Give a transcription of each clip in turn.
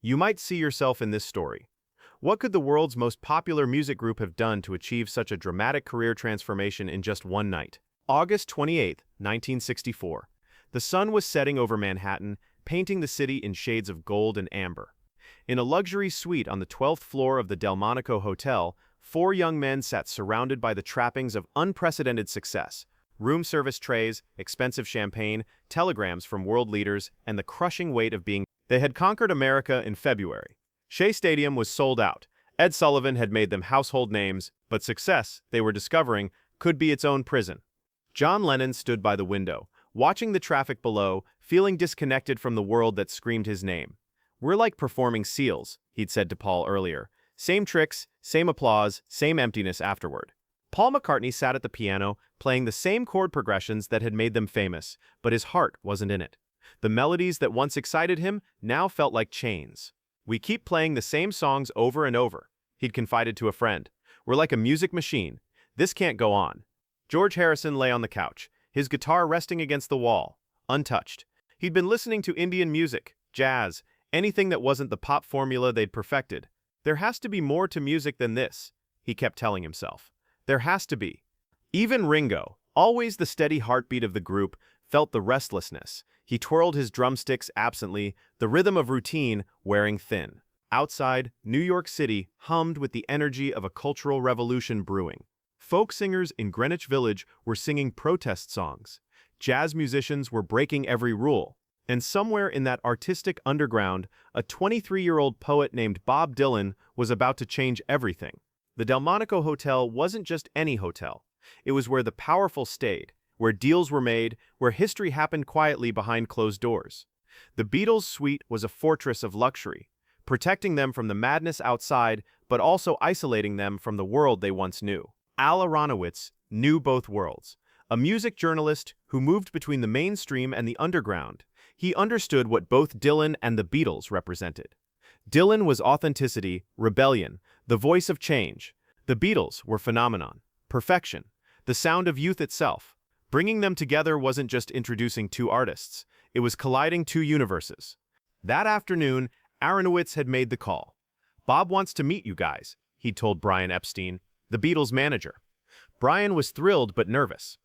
You might see yourself in this story. What could the world's most popular music group have done to achieve such a dramatic career transformation in just one night? August 28, 1964. The sun was setting over Manhattan, painting the city in shades of gold and amber. In a luxury suite on the 12th floor of the Delmonico Hotel, four young men sat surrounded by the trappings of unprecedented success: room service trays, expensive champagne, telegrams from world leaders, and the crushing weight of being. They had conquered America in February. Shea Stadium was sold out. Ed Sullivan had made them household names, but success, they were discovering, could be its own prison. John Lennon stood by the window, watching the traffic below, feeling disconnected from the world that screamed his name. "We're like performing seals," he'd said to Paul earlier. "Same tricks, same applause, same emptiness afterward." Paul McCartney sat at the piano, playing the same chord progressions that had made them famous, but his heart wasn't in it. The melodies that once excited him now felt like chains. "We keep playing the same songs over and over," he'd confided to a friend. "We're like a music machine. This can't go on." George Harrison lay on the couch, his guitar resting against the wall, untouched. He'd been listening to Indian music, jazz, anything that wasn't the pop formula they'd perfected. "There has to be more to music than this," he kept telling himself. "There has to be." Even Ringo, always the steady heartbeat of the group, felt the restlessness. He twirled his drumsticks absently, the rhythm of routine wearing thin. Outside, New York City hummed with the energy of a cultural revolution brewing. Folk singers in Greenwich Village were singing protest songs. Jazz musicians were breaking every rule. And somewhere in that artistic underground, a 23-year-old poet named Bob Dylan was about to change everything. The Delmonico Hotel wasn't just any hotel. It was where the powerful stayed, where deals were made, where history happened quietly behind closed doors. The Beatles' suite was a fortress of luxury, protecting them from the madness outside, but also isolating them from the world they once knew. Al Aronowitz knew both worlds. A music journalist who moved between the mainstream and the underground, he understood what both Dylan and the Beatles represented. Dylan was authenticity, rebellion, the voice of change. The Beatles were phenomenon, perfection, the sound of youth itself. Bringing them together wasn't just introducing two artists, it was colliding two universes. That afternoon, Aronowitz had made the call. "Bob wants to meet you guys," he told Brian Epstein, the Beatles' manager. Brian was thrilled but nervous.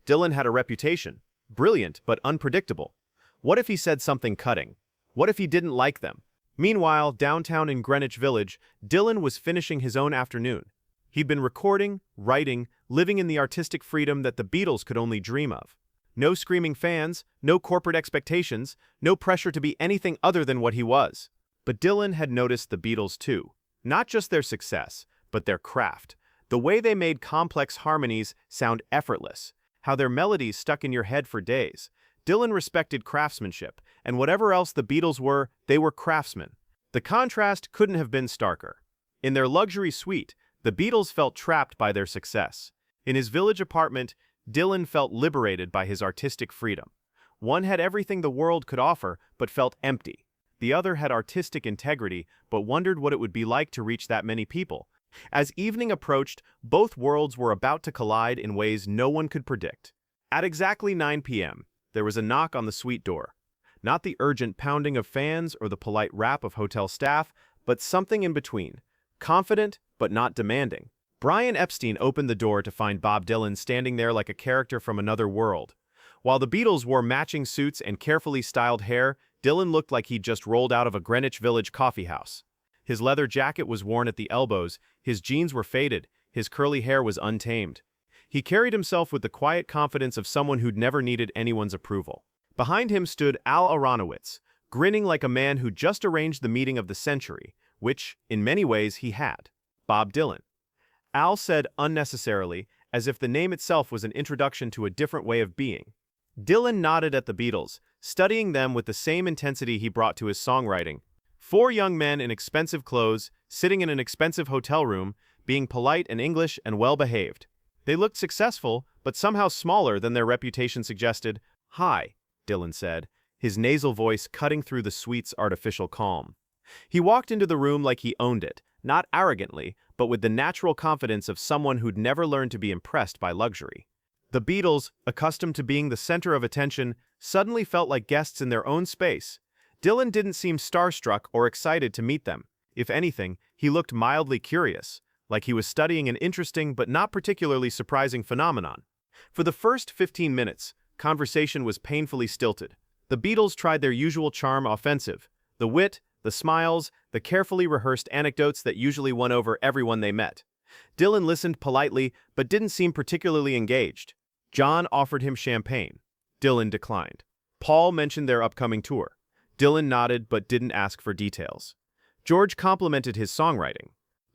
Dylan had a reputation, brilliant but unpredictable. What if he said something cutting? What if he didn't like them? Meanwhile, downtown in Greenwich Village, Dylan was finishing his own afternoon. He'd been recording, writing, living in the artistic freedom that the Beatles could only dream of. No screaming fans, no corporate expectations, no pressure to be anything other than what he was. But Dylan had noticed the Beatles too. Not just their success, but their craft. The way they made complex harmonies sound effortless. How their melodies stuck in your head for days. Dylan respected craftsmanship, and whatever else the Beatles were, they were craftsmen. The contrast couldn't have been starker. In their luxury suite, the Beatles felt trapped by their success. In his village apartment, Dylan felt liberated by his artistic freedom. One had everything the world could offer, but felt empty. The other had artistic integrity, but wondered what it would be like to reach that many people. As evening approached, both worlds were about to collide in ways no one could predict. At exactly 9 p.m., there was a knock on the suite door. Not the urgent pounding of fans or the polite rap of hotel staff, but something in between. Confident, but not demanding. Brian Epstein opened the door to find Bob Dylan standing there like a character from another world. While the Beatles wore matching suits and carefully styled hair, Dylan looked like he'd just rolled out of a Greenwich Village coffeehouse. His leather jacket was worn at the elbows, his jeans were faded, his curly hair was untamed. He carried himself with the quiet confidence of someone who'd never needed anyone's approval. Behind him stood Al Aronowitz, grinning like a man who'd just arranged the meeting of the century, which, in many ways, he had. Bob Dylan. Al said unnecessarily, as if the name itself was an introduction to a different way of being. Dylan nodded at the Beatles, studying them with the same intensity he brought to his songwriting. Four young men in expensive clothes, sitting in an expensive hotel room, being polite and English and well-behaved. They looked successful, but somehow smaller than their reputation suggested. "Hi," Dylan said, his nasal voice cutting through the suite's artificial calm. He walked into the room like he owned it, not arrogantly, but with the natural confidence of someone who'd never learned to be impressed by luxury. The Beatles, accustomed to being the center of attention, suddenly felt like guests in their own space. Dylan didn't seem starstruck or excited to meet them. If anything, he looked mildly curious, like he was studying an interesting but not particularly surprising phenomenon. For the first 15 minutes, conversation was painfully stilted. The Beatles tried their usual charm offensive. The wit, the smiles, the carefully rehearsed anecdotes that usually won over everyone they met. Dylan listened politely, but didn't seem particularly engaged. John offered him champagne. Dylan declined. Paul mentioned their upcoming tour. Dylan nodded but didn't ask for details. George complimented his songwriting.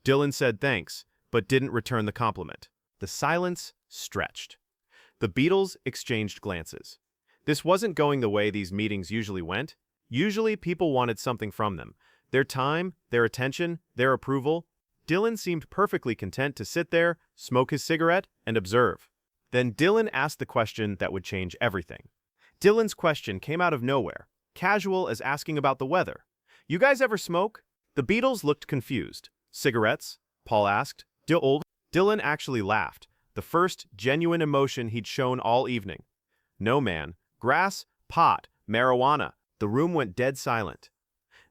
Dylan said thanks, but didn't return the compliment. The silence stretched. The Beatles exchanged glances. This wasn't going the way these meetings usually went. Usually people wanted something from them. Their time, their attention, their approval. Dylan seemed perfectly content to sit there, smoke his cigarette, and observe. Then Dylan asked the question that would change everything. Dylan's question came out of nowhere, casual as asking about the weather. "You guys ever smoke?" The Beatles looked confused. "Cigarettes?" Paul asked. Dylan actually laughed, the first genuine emotion he'd shown all evening. "No, man. Grass, pot, marijuana." The room went dead silent.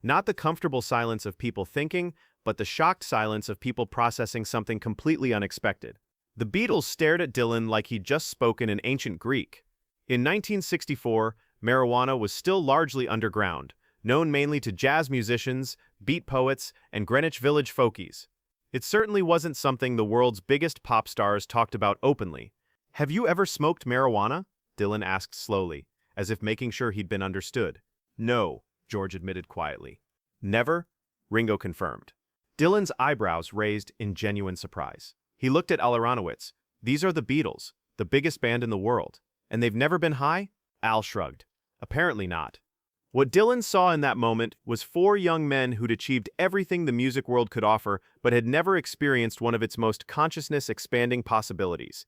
Not the comfortable silence of people thinking, but the shocked silence of people processing something completely unexpected. The Beatles stared at Dylan like he'd just spoken in ancient Greek. In 1964, marijuana was still largely underground, known mainly to jazz musicians, beat poets, and Greenwich Village folkies. It certainly wasn't something the world's biggest pop stars talked about openly. "Have you ever smoked marijuana?" Dylan asked slowly, as if making sure he'd been understood. "No," George admitted quietly. "Never?" Ringo confirmed. Dylan's eyebrows raised in genuine surprise. He looked at Aronowitz. "These are the Beatles, the biggest band in the world. And they've never been high?" Al shrugged. "Apparently not." What Dylan saw in that moment was four young men who'd achieved everything the music world could offer, but had never experienced one of its most consciousness-expanding possibilities.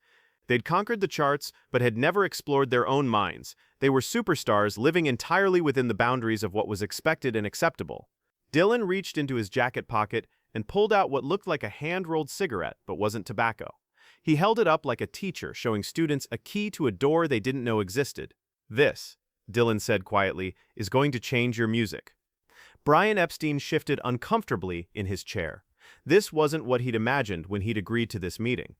They'd conquered the charts, but had never explored their own minds. They were superstars living entirely within the boundaries of what was expected and acceptable. Dylan reached into his jacket pocket and pulled out what looked like a hand-rolled cigarette, but wasn't tobacco. He held it up like a teacher showing students a key to a door they didn't know existed. "This," Dylan said quietly, "is going to change your music." Brian Epstein shifted uncomfortably in his chair. This wasn't what he'd imagined when he'd agreed to this meeting.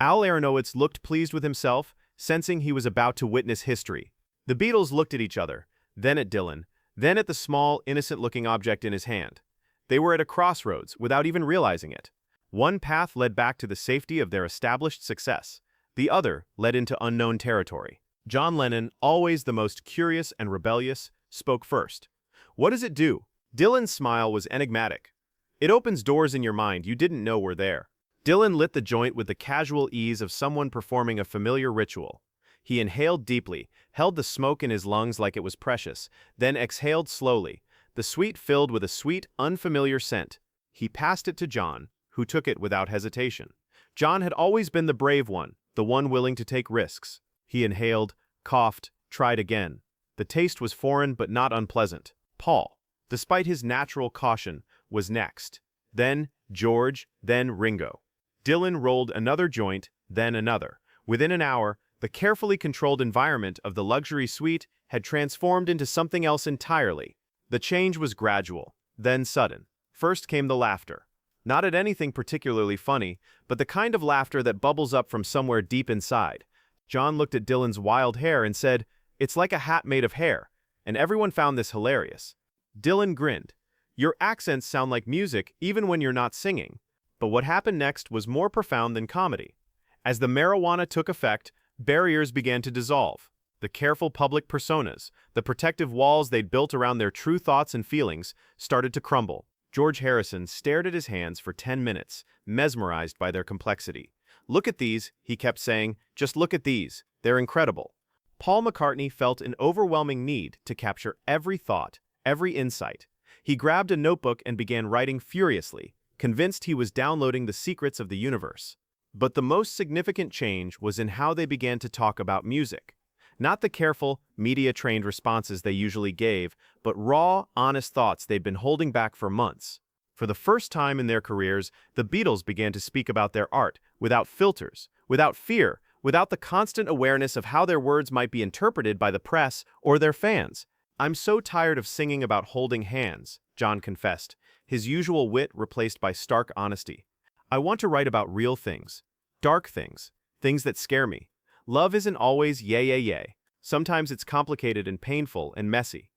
Al Aronowitz looked pleased with himself, sensing he was about to witness history. The Beatles looked at each other, then at Dylan, then at the small, innocent-looking object in his hand. They were at a crossroads without even realizing it. One path led back to the safety of their established success. The other led into unknown territory. John Lennon, always the most curious and rebellious, spoke first. "What does it do?" Dylan's smile was enigmatic. "It opens doors in your mind you didn't know were there." Dylan lit the joint with the casual ease of someone performing a familiar ritual. He inhaled deeply, held the smoke in his lungs like it was precious, then exhaled slowly, the sweet filled with a sweet, unfamiliar scent. He passed it to John, who took it without hesitation. John had always been the brave one, the one willing to take risks. He inhaled, coughed, tried again. The taste was foreign but not unpleasant. Paul, despite his natural caution, was next. Then George, then Ringo. Dylan rolled another joint, then another. Within an hour, the carefully controlled environment of the luxury suite had transformed into something else entirely. The change was gradual, then sudden. First came the laughter. Not at anything particularly funny, but the kind of laughter that bubbles up from somewhere deep inside. John looked at Dylan's wild hair and said, "It's like a hat made of hair," and everyone found this hilarious. Dylan grinned. "Your accents sound like music even when you're not singing." But what happened next was more profound than comedy. As the marijuana took effect, barriers began to dissolve. The careful public personas, the protective walls they'd built around their true thoughts and feelings, started to crumble. George Harrison stared at his hands for 10 minutes, mesmerized by their complexity. "Look at these," he kept saying, "just look at these. They're incredible." Paul McCartney felt an overwhelming need to capture every thought, every insight. He grabbed a notebook and began writing furiously, convinced he was downloading the secrets of the universe. But the most significant change was in how they began to talk about music. Not the careful, media-trained responses they usually gave, but raw, honest thoughts they'd been holding back for months. For the first time in their careers, the Beatles began to speak about their art without filters, without fear, without the constant awareness of how their words might be interpreted by the press or their fans. "I'm so tired of singing about holding hands," John confessed, his usual wit replaced by stark honesty. "I want to write about real things. Dark things. Things that scare me. Love isn't always yay yay yay. Sometimes it's complicated and painful and messy."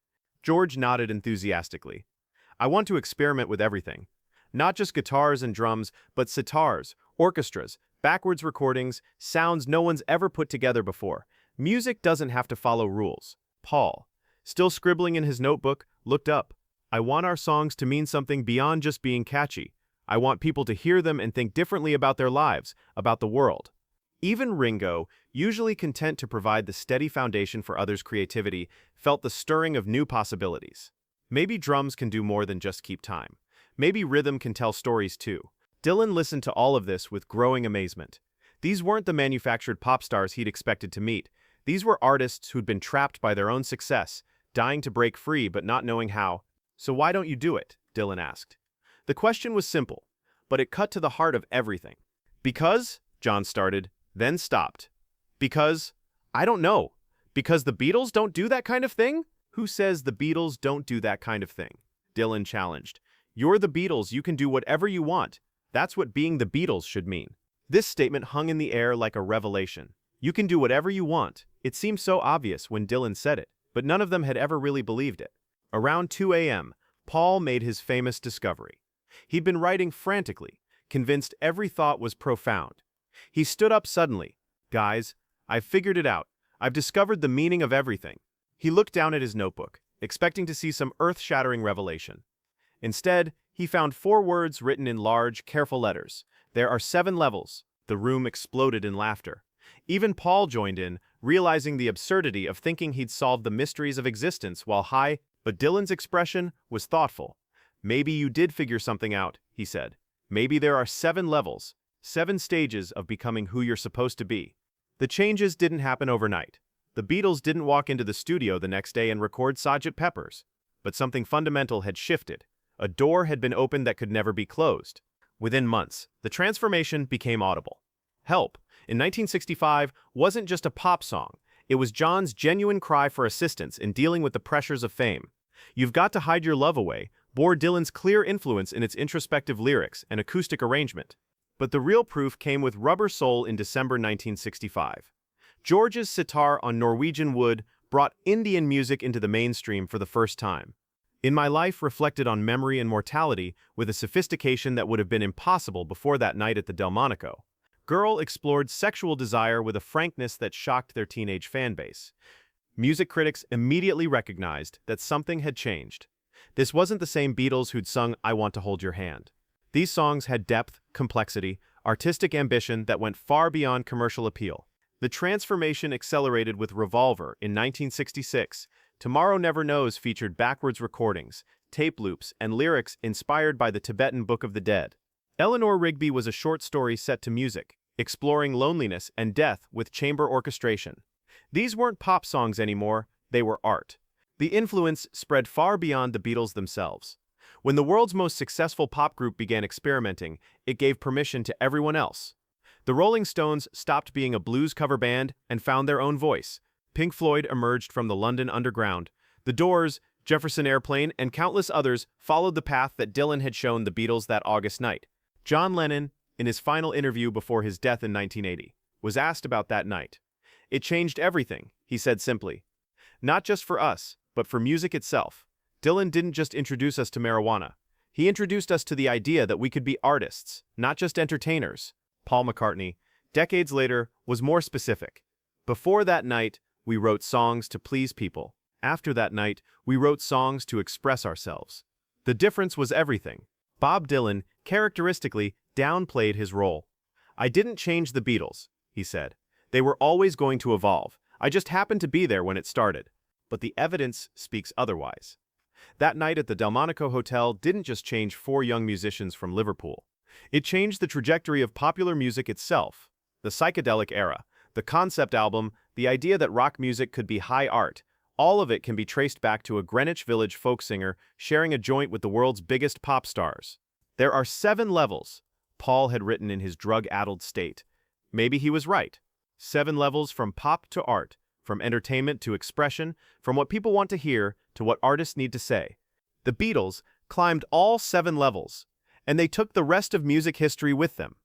George nodded enthusiastically. "I want to experiment with everything. Not just guitars and drums, but sitars, orchestras, backwards recordings, sounds no one's ever put together before. Music doesn't have to follow rules." Paul, still scribbling in his notebook, looked up. "I want our songs to mean something beyond just being catchy. I want people to hear them and think differently about their lives, about the world." Even Ringo, usually content to provide the steady foundation for others' creativity, felt the stirring of new possibilities. Maybe drums can do more than just keep time. Maybe rhythm can tell stories too. Dylan listened to all of this with growing amazement. These weren't the manufactured pop stars he'd expected to meet. These were artists who'd been trapped by their own success, dying to break free but not knowing how. "So why don't you do it?" Dylan asked. The question was simple, but it cut to the heart of everything. "Because," John started, then stopped. "Because, I don't know. Because the Beatles don't do that kind of thing?" "Who says the Beatles don't do that kind of thing?" Dylan challenged. "You're the Beatles, you can do whatever you want. That's what being the Beatles should mean." This statement hung in the air like a revelation. You can do whatever you want. It seemed so obvious when Dylan said it, but none of them had ever really believed it. Around 2 a.m., Paul made his famous discovery. He'd been writing frantically, convinced every thought was profound. He stood up suddenly. "Guys, I've figured it out. I've discovered the meaning of everything." He looked down at his notebook, expecting to see some earth-shattering revelation. Instead, he found 4 words written in large, careful letters. "There are 7 levels." The room exploded in laughter. Even Paul joined in, realizing the absurdity of thinking he'd solved the mysteries of existence while high, but Dylan's expression was thoughtful. "Maybe you did figure something out," he said. "Maybe there are 7 levels, 7 stages of becoming who you're supposed to be." The changes didn't happen overnight. The Beatles didn't walk into the studio the next day and record Sgt. Pepper's. But something fundamental had shifted. A door had been opened that could never be closed. Within months, the transformation became audible. "Help," in 1965, wasn't just a pop song. It was John's genuine cry for assistance in dealing with the pressures of fame. "You've Got to Hide Your Love Away" bore Dylan's clear influence in its introspective lyrics and acoustic arrangement. But the real proof came with Rubber Soul in December 1965. George's sitar on Norwegian Wood brought Indian music into the mainstream for the first time. "In My Life" reflected on memory and mortality with a sophistication that would have been impossible before that night at the Delmonico. "Girl" explored sexual desire with a frankness that shocked their teenage fanbase. Music critics immediately recognized that something had changed. This wasn't the same Beatles who'd sung "I Want to Hold Your Hand." These songs had depth, complexity, artistic ambition that went far beyond commercial appeal. The transformation accelerated with Revolver in 1966. Tomorrow Never Knows featured backwards recordings, tape loops, and lyrics inspired by the Tibetan Book of the Dead. Eleanor Rigby was a short story set to music, exploring loneliness and death with chamber orchestration. These weren't pop songs anymore, they were art. The influence spread far beyond the Beatles themselves. When the world's most successful pop group began experimenting, it gave permission to everyone else. The Rolling Stones stopped being a blues cover band and found their own voice. Pink Floyd emerged from the London underground. The Doors, Jefferson Airplane, and countless others followed the path that Dylan had shown the Beatles that August night. John Lennon, in his final interview before his death in 1980, was asked about that night. "It changed everything," he said simply. "Not just for us, but for music itself. Dylan didn't just introduce us to marijuana. He introduced us to the idea that we could be artists, not just entertainers." Paul McCartney, decades later, was more specific. "Before that night, we wrote songs to please people. After that night, we wrote songs to express ourselves." The difference was everything. Bob Dylan, characteristically, downplayed his role. "I didn't change the Beatles," he said. "They were always going to evolve. I just happened to be there when it started." But the evidence speaks otherwise. That night at the Delmonico Hotel didn't just change 4 young musicians from Liverpool. It changed the trajectory of popular music itself. The psychedelic era, the concept album, the idea that rock music could be high art, all of it can be traced back to a Greenwich Village folk singer sharing a joint with the world's biggest pop stars. "There are 7 levels," Paul had written in his drug-addled state. Maybe he was right. 7 levels from pop to art, from entertainment to expression, from what people want to hear to what artists need to say. The Beatles climbed all 7 levels, and they took the rest of music history with them.